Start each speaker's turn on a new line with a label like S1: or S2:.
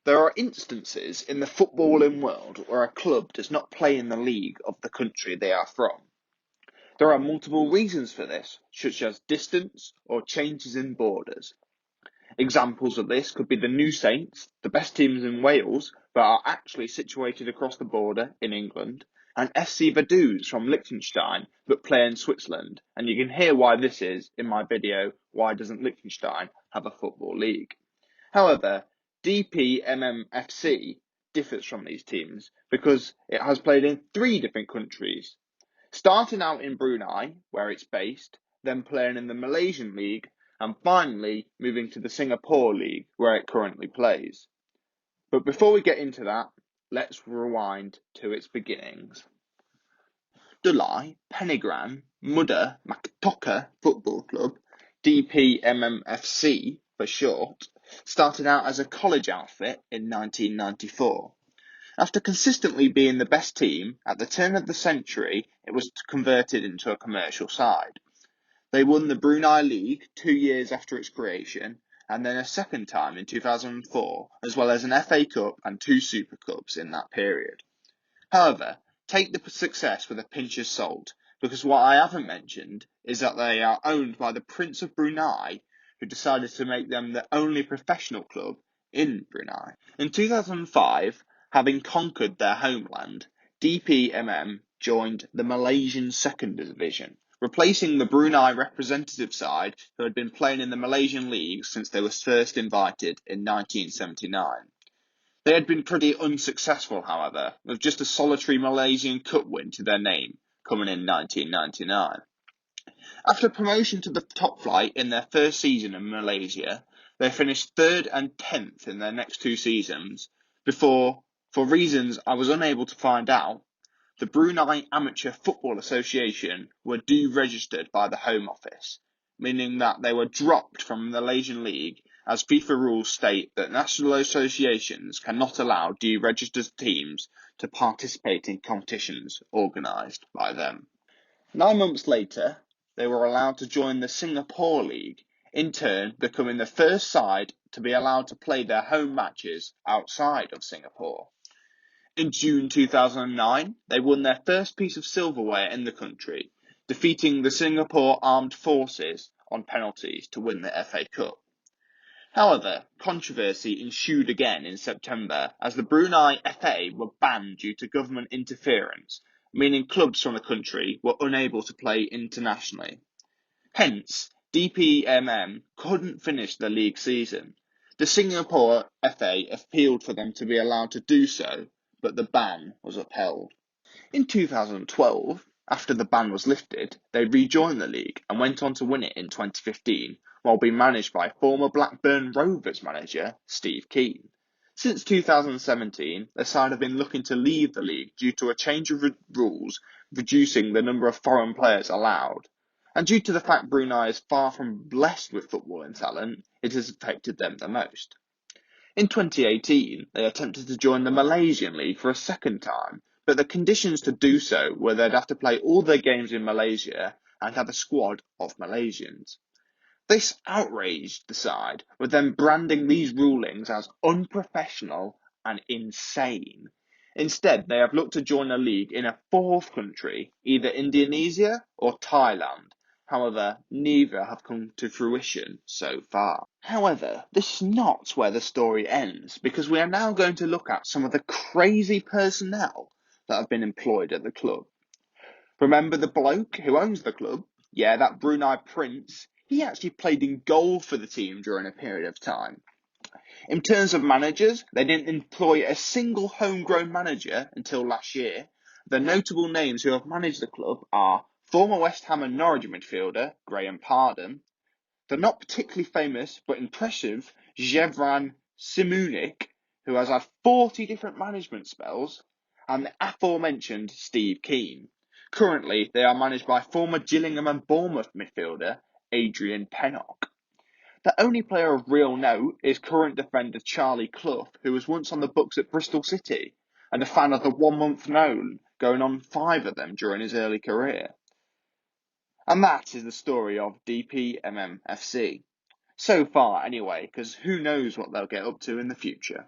S1: There are instances in the footballing world where a club does not play in the league of the country they are from. There are multiple reasons for this, such as distance or changes in borders. Examples of this could be the New Saints, the best teams in Wales, but are actually situated across the border in England, and FC Vaduz from Liechtenstein, but play in Switzerland. And you can hear why this is in my video, Why Doesn't Liechtenstein Have a Football League? However, DPMM FC differs from these teams because it has played in 3 different countries, starting out in Brunei, where it's based, then playing in the Malaysian League, and finally moving to the Singapore League, where it currently plays. But before we get into that, let's rewind to its beginnings. Dulai Penigran Muda Maktoka Football Club, DPMM FC for short, started out as a college outfit in 1994. After consistently being the best team, at the turn of the century, it was converted into a commercial side. They won the Brunei League 2 years after its creation, and then a second time in 2004, as well as an FA Cup and 2 Super Cups in that period. However, take the success with a pinch of salt, because what I haven't mentioned is that they are owned by the Prince of Brunei, who decided to make them the only professional club in Brunei. In 2005, having conquered their homeland, DPMM joined the Malaysian Second Division, replacing the Brunei representative side who had been playing in the Malaysian League since they were first invited in 1979. They had been pretty unsuccessful, however, with just a solitary Malaysian Cup win to their name, coming in 1999. After promotion to the top flight in their first season in Malaysia, they finished 3rd and 10th in their next 2 seasons, before, for reasons I was unable to find out, the Brunei Amateur Football Association were deregistered by the Home Office, meaning that they were dropped from the Malaysian League, as FIFA rules state that national associations cannot allow deregistered teams to participate in competitions organised by them. 9 months later, they were allowed to join the Singapore League, in turn becoming the first side to be allowed to play their home matches outside of Singapore. In June 2009, they won their first piece of silverware in the country, defeating the Singapore Armed Forces on penalties to win the FA Cup. However, controversy ensued again in September as the Brunei FA were banned due to government interference, meaning clubs from the country were unable to play internationally. Hence, DPMM couldn't finish the league season. The Singapore FA appealed for them to be allowed to do so, but the ban was upheld. In 2012, after the ban was lifted, they rejoined the league and went on to win it in 2015, while being managed by former Blackburn Rovers manager Steve Keane. Since 2017, the side have been looking to leave the league due to a change of rules reducing the number of foreign players allowed. And due to the fact Brunei is far from blessed with footballing talent, it has affected them the most. In 2018, they attempted to join the Malaysian League for a second time, but the conditions to do so were they'd have to play all their games in Malaysia and have a squad of Malaysians. This outraged the side, with them branding these rulings as unprofessional and insane. Instead, they have looked to join a league in a 4th country, either Indonesia or Thailand. However, neither have come to fruition so far. However, this is not where the story ends, because we are now going to look at some of the crazy personnel that have been employed at the club. Remember the bloke who owns the club? Yeah, that Brunei prince. He actually played in goal for the team during a period of time. In terms of managers, they didn't employ a single homegrown manager until last year. The notable names who have managed the club are former West Ham and Norwich midfielder Graham Pardon, the not particularly famous but impressive Jevran Simunik, who has had 40 different management spells, and the aforementioned Steve Keane. Currently, they are managed by former Gillingham and Bournemouth midfielder Adrian Pennock. The only player of real note is current defender Charlie Clough, who was once on the books at Bristol City, and a fan of the 1 month known, going on 5 of them during his early career. And that is the story of DPMM FC. So far, anyway, because who knows what they'll get up to in the future.